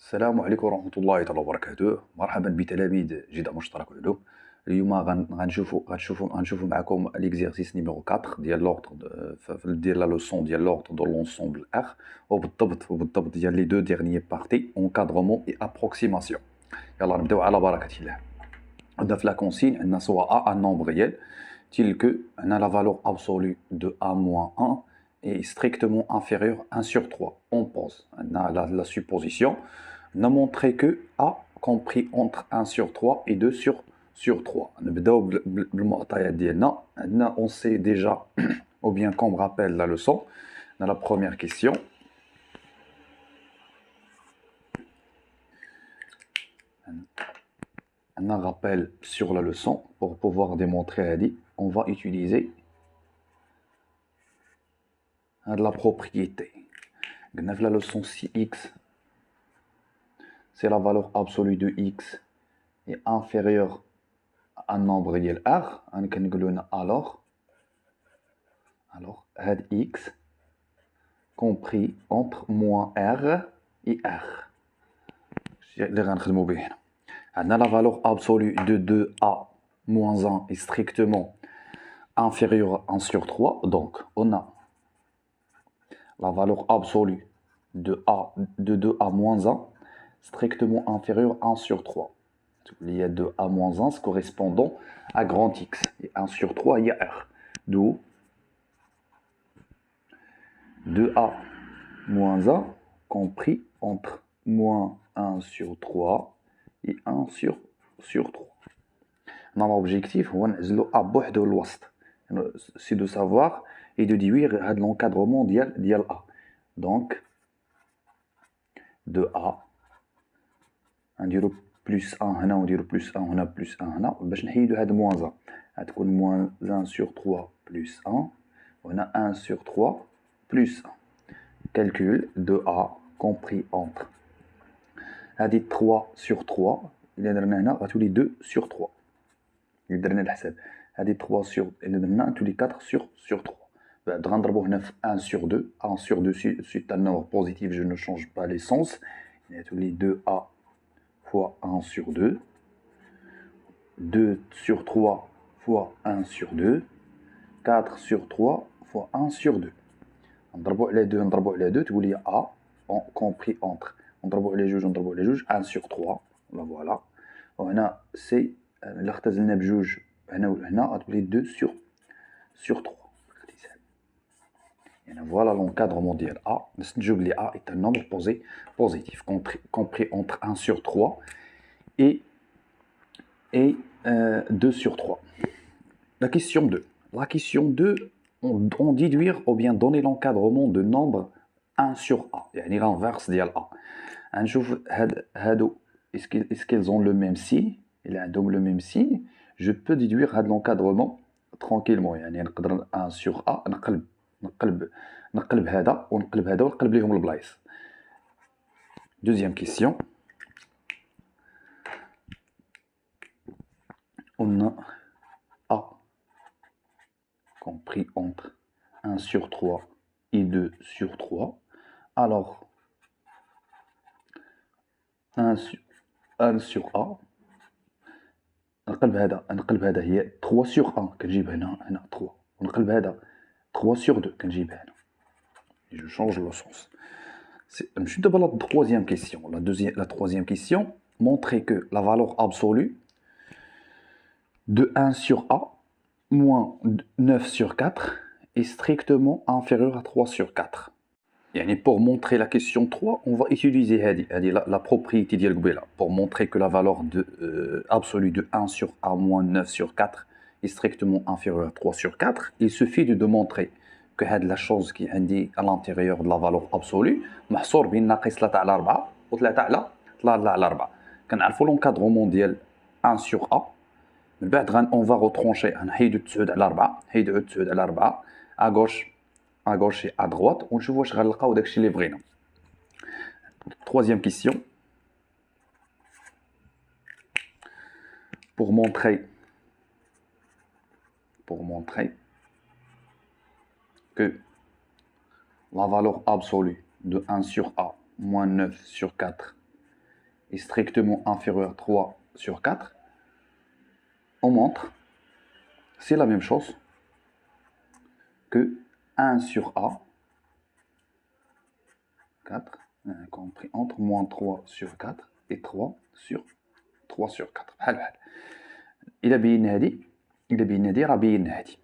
السلام عليكم ورحمة الله تعالى وبركاته. مرحبا بتلاميذ جدة مشترك علوم. اليوم غنشوفوا معكم ليكزيرسيس نيميرو 4 ديال لوردر ديال لا لوسون ديال لوردر دو لونسومبل ار، وبالضبط ديال لي دو ديرنيي بارتي انكادرومون اي ابروكسيماسيون. يلا نبداو على بركة الله. عندنا في لا كونسين عندنا سواء ان نومبر ريال tel que la valeur absolue de a moins 1 est strictement inférieure à 1 sur 3. On pose la supposition. On a montré que a compris entre 1 sur 3 et 2 sur 3. On sait déjà, ou bien qu'on me rappelle la leçon, dans la première question. Un rappel sur la leçon pour pouvoir démontrer. On va utiliser de la propriété. La leçon si x c'est la valeur absolue de x est inférieure à un nombre réel r, alors x compris entre moins r et r. La valeur absolue de 2a moins 1 est strictement inférieure à 1 sur 3. Donc, on a la valeur absolue de 2a moins 1 strictement inférieure à 1 sur 3. Il y a 2a moins 1 correspondant à grand X. Et 1 sur 3, il y a R. D'où 2a moins 1 compris entre moins 1 sur 3 et 1 sur 3. Notre objectif, c'est de savoir et de déduire l'encadrement dial A. Donc, de A, on dirait plus 1 هنا ونديرو plus 1 هنا plus 1 هنا باش نحيدو هاد moins 1 غتكون moins 1 sur 3 plus 1 وهنا 1 sur 3 plus 1. Calcul de A compris entre هادي 3 sur 3 إلا درنا هنا غتولي 2 sur 3. إلا درنا الحساب هادي 3 sur إلا درنا غتولي 4 sur 3. بعد غنضربو هنا في 1 sur 2. 1 sur 2 c'est un nombre positif, je ne change pas les sens. غتولي 2A fois 1 sur 2, 2 sur 3 fois 1 sur 2, 4 sur 3 fois 1 sur 2. نضربو على 2 تولي A compris entre. نضربو على جوج 1 sur 3. Voilà. وهنا سي إلا اختزلنا بجوج هنا وهنا غتولي 2 sur 3. Et voilà l'encadrement de A. A est un nombre positif, compris entre 1 sur 3 et 2 sur 3. La question 2. La question 2, on déduire ou bien donner l'encadrement de nombre 1 sur A. يعني l'inverse de A. Est-ce qu'ils ont le même signe? Il a le même signe. Je peux déduire l'encadrement tranquillement. يعني نقدر 1 sur A نقلب هذا ونقلب هذا ونقلب ليهم البلايص. Deuxième question. On a A compris entre 1 sur 3 et 2 sur 3. Alors 1 sur A نقلب هذا هي 3 sur 1 كنجيب هنا 3 ونقلب هذا 3 sur 2 كنجيب هنا. Je change le sens. Je suis d'abord la troisième question. La troisième question montrer que la valeur absolue de 1 sur A moins 9 sur 4 est strictement inférieure à 3 sur 4. Et pour montrer la question 3, on va utiliser la propriété ديال قبيله pour montrer que la valeur absolue de 1 sur A moins 9 sur 4 est strictement inférieure à 3 sur 4. Il suffit de démontrer que la chose qui est à l'intérieur de la valeur absolue محصور بين ناقص 3 على 4 و 3 على 4. كنعرفوا l'encadrement ديال 1 sur A. من بعد on va retrancher نحيدو 9 على 4 نحيدو 9 على 4 à gauche et à droite ونشوفوا واش غنلقاو داكشي اللي بغينا. Troisième question. Pour montrer que la valeur absolue de 1 sur A moins 9 sur 4 est strictement inférieur à 3 sur 4, on montre c'est la même chose que 1 sur A, 4, compris entre moins 3 sur 4 et 3 sur 4. بحال بحال. إلا بينا هادي راه بينا هادي.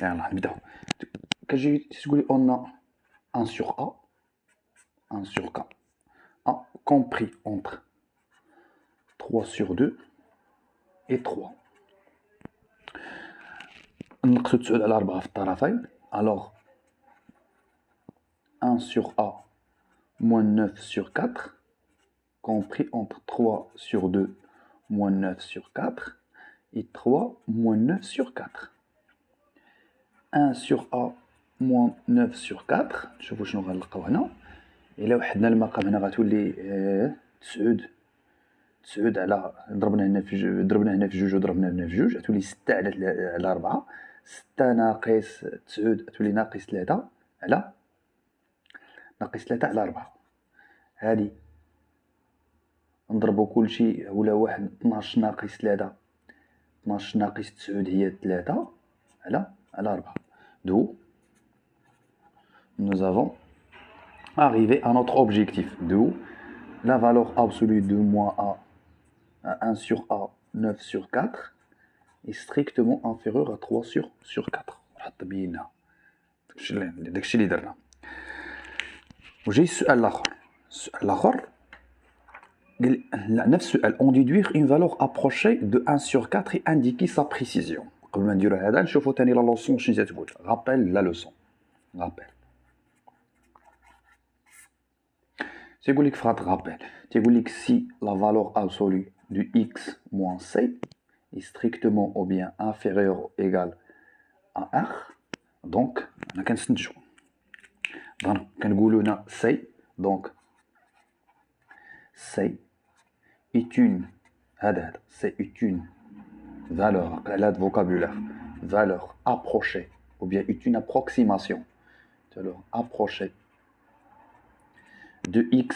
يلا نبداو. كتجي تقولي on a 1 sur A, 1 sur K, A compris entre 3 sur 2 et 3. نقصد تسعود على 4 في الطرفين. Alors 1 sur A moins 9 sur 4 compris entre 3 sur 2 moins 9 sur 4 et 3 moins 9 sur 4. 1 sur A moins 9 sur 4. شوفوا شنو غنلقاو هنا. إلا وحدنا المقام هنا غتولي تسعود على ضربنا هنا في جوج وضربنا هنا في جوج غتولي 6 على 4. 6 ناقص تسعود غتولي ناقص 3 على 4. هادي نضربو كلشي ولا واحد 12 ناقص 3. 12 ناقص 9 هي 3 على 4. D'où nous avons arrivé à notre objectif. D'où la valeur absolue de moins A à 1 sur A, 9 sur 4 est strictement inférieure à 3 sur 4. نحط بينا داكشي اللي درنا. وجاي السؤال الاخر نفس السؤال on déduire une valeur approchée de 1 sur 4 et indiquer sa précision. قبل ما نديرو هذا نشوفو ثاني لا لوسون شنو تقول. rappel la leçon. rappel تيقول لك فات rappel تيقول لك si la valeur absolue du x moins c est strictement ou bien inférieure ou égale à r, donc انا كنستنتجو دونك كنقولوا هنا c, donc c est une c'est une valeur على هذا vocabulaire valeur approchée ou bien est une approximation valeur approchée de x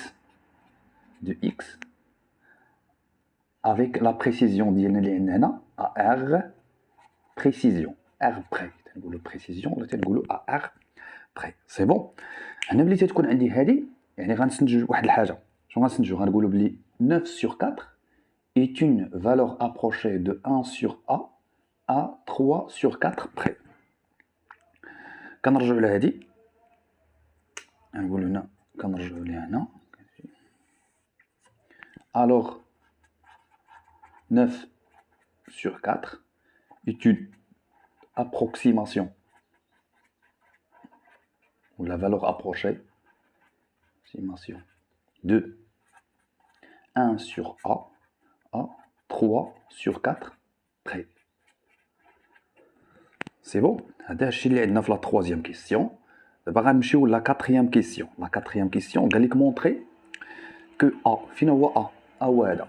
avec la précision ديالنا اللي عندنا à r précision r près تنقولوا précision ولا تنقولوا à r près. c'est bon. هنا ملي تكون عندي هذه يعني غنستنتج واحد الحاجه. شنو غنستنتجو؟ غنقولوا بلي 9 sur 4 est une valeur approchée de 1 sur A à 3 sur 4 près. كنرجعوا لهذه نقولوا هنا كنرجعوا لهنا. alors 9 sur 4 est une approximation ou la valeur approchée de 1 sur A à 3 sur 4 près. C'est bon. هذا الشيء اللي عندنا في la troisième question. دابا غنمشيو لا quatrième question. La quatrième question قال لك montrer que A فين هو A هو هذا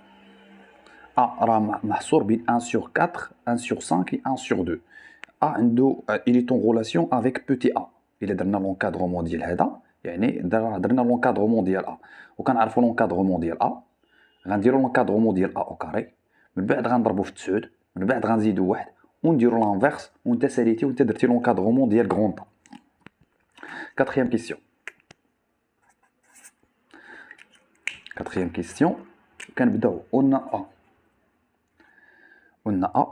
A راه محصور بين 1 sur 4 1 sur 5 et 1 sur 2. A عنده il est en relation avec petit a. إلا درنا l'encadrement ديال هذا يعني درنا l'encadrement ديال A وكنعرفوا l'encadrement ديال A غنديروا l'encadrement ديال A au carré من بعد غنضربوا في 9 من بعد غنزيدوا واحد ونديروا لانفيرس وانت ساليتي وانت درتي l'encadrement ديال غروندا. Quatrième question كنبداو on a A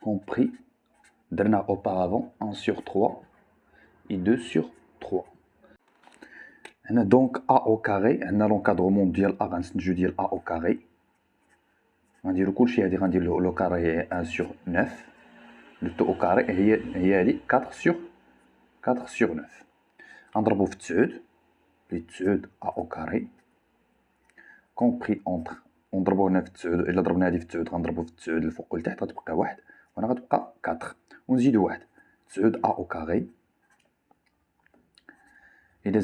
compris درنا auparavant 1 sur 3 et 2 sur 3. هنا donc A au carré عندنا l'encadrement ديال A غنستنتجو ديال A au carré غنديرو كلشي هادي غندير لو كاري 1 sur 9 لو تو au carré هي هادي 4 sur 9 غنضربو في 9 لي 9 A au carré compris entre ونضربو هنا في 9 الا ضربنا هادي في 9 غنضربو في 9 الفوق والتحت غتبقى 1 وهنا غتبقى 4 ونزيدو 1 9 A au carré إلا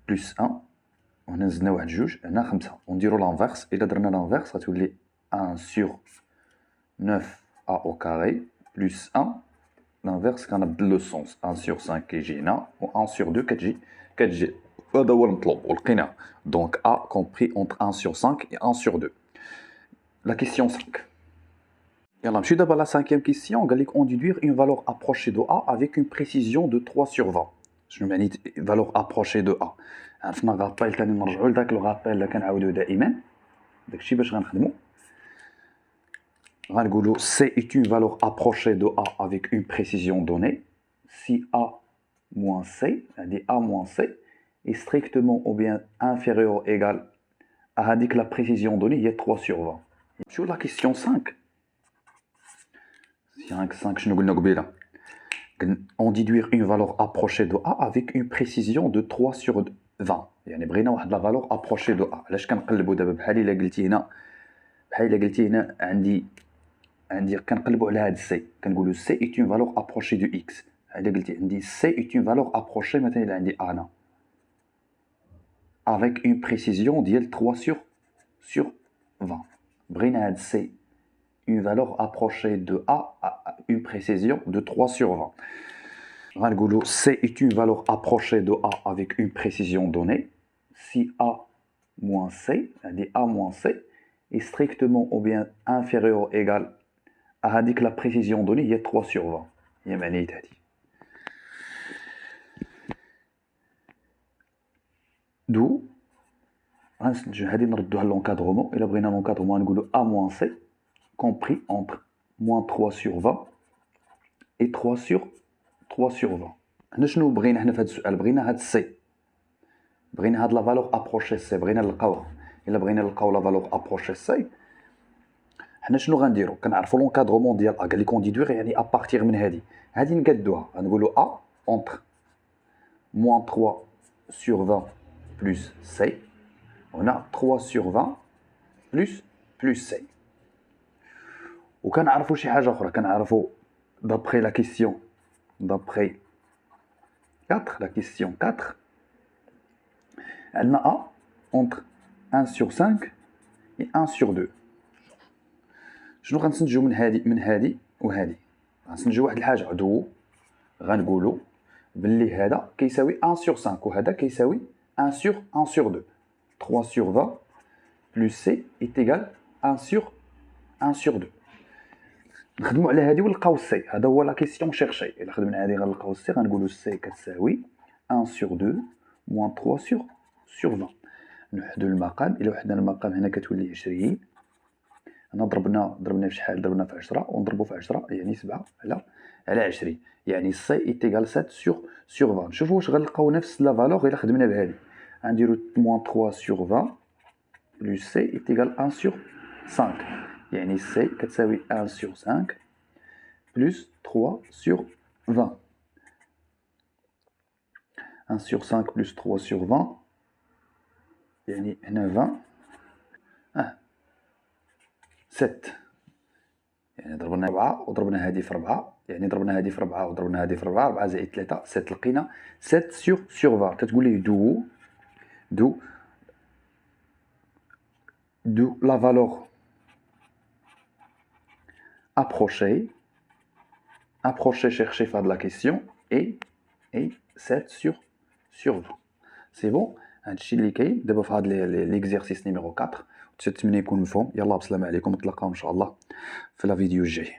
بلس 1 وهنا زدنا واحد جوج هنا 5 ونديرو لانفيرس إلا درنا لانفيرس غتولي 1 sur 9 A au carré plus 1 l'inverse كنبدل لو سونس 1 sur 5 كيجي هنا و 1 sur 2 كتجي هذا هو المطلوب ولقيناه. Donc A compris entre 1 sur 5 et 1 sur 2. La question 5. يلا نمشيو دابا لا 5e question. قال لك on déduire une valeur approchée de A avec une précision de 3 sur 20. شنو معني valeur approchée de A؟ عرفنا غابيل ثاني نرجعوا لذاك لو غابيل اللي كنعاودوه دائما. داكشي باش غنخدمو. غنقولوا C est une valeur approchée de A avec une précision donnée. Si A moins C, c'est-à-dire A moins C, est strictement ou bien inférieur ou égal à la précision donnée, il y a 3 sur 20. Sur la question 5. 5, je ne on déduire une valeur approchée de A avec une précision de 3 sur 20. يعني بغينا واحد لا valeur approchée de A. علاش كنقلبوا دابا بحال الا قلتي هنا عندي كنقلبوا على هاد C كنقولوا C est une valeur approchée de X. الا قلتي عندي C est une valeur approchée مثلا الا عندي A هنا avec une précision ديال 3 sur 20. بغينا هاد C une valeur approchée de A à une précision de 3 sur 20. غنقولوا C est une valeur approchée de A avec une précision donnée. Si A moins C, c'est-à-dire A moins C, est strictement ou bien inférieur ou égal à la précision donnée, il y a 3 sur 20. هي معنيت هذه. d'où هذه نردوها لونكادرومون. الا بغينا لونكادرومون نقولوا A moins C compris entre moins 3 sur 20 et 3 sur 20. حنا شنو بغينا حنا في هذا السؤال؟ بغينا هاد سي، بغينا هاد لا فالور ابروشي سي، بغينا نلقاوها. الا بغينا نلقاو لا فالور ابروشي سي حنا شنو غنديرو؟ كنعرفوا لونكادرومون ديال ا، قال لك اون ديدوير يعني ابارتيغ من هادي نقادوها. غنقولوا ا اونتر moins 3 sur 20 plus C. On a 3 sur 20 plus C. وكنعرفوا شي حاجه اخرى، كنعرفوا d'après la question d'après 4 la question 4 عندنا A entre 1 sur 5 et 1 sur 2. شنو غنستنتجو من هادي وهادي؟ غنستنتجو واحد الحاجه عدو، غنقولوا باللي هذا كيساوي 1 sur 5 وهذا كيساوي 1 sur 2. 3 sur 20 plus C est égal 1 sur 2. نخدموا على هذه ونلقاو سي. هذا هو لا كيسيون شيرشي. الا خدمنا هذه غنلقاو سي، غنقولوا سي كتساوي 1 sur 2 moins 3 sur 20. نوحدوا المقام. الا وحدنا المقام هنا كتولي 20. هنا ضربنا في شحال؟ ضربنا في 10 ونضربوا في 10 يعني 7 على 20. يعني سي ايتيغال 7 sur 20. شوفوا واش غنلقاو نفس لا فالور الا خدمنا بهذه. غنديروا moins 3 sur 20 plus c ايتيغال 1 sur 5. يعني C كتساوي 1 sur 5 plus 3 sur 20. 1 sur 5 plus 3 sur 20 يعني هنا 20 7. يعني ضربنا 4 وضربنا هذه في 4، يعني ضربنا هذه في 4 وضربنا هذه في 4، 4 زائد 3 7. لقينا 7 sur 20. كتقول لي دو لا فالور approcher, chercher, faire de la question, et 7 sur 20. C'est bon. هادشي اللي كاين دابا في هاد ليكزيرسيس نيميرو 4. نتمنى يكون مفهوم. يلا بسلامة عليكم، نتلاقاو ان شاء الله في لا فيديو الجاي.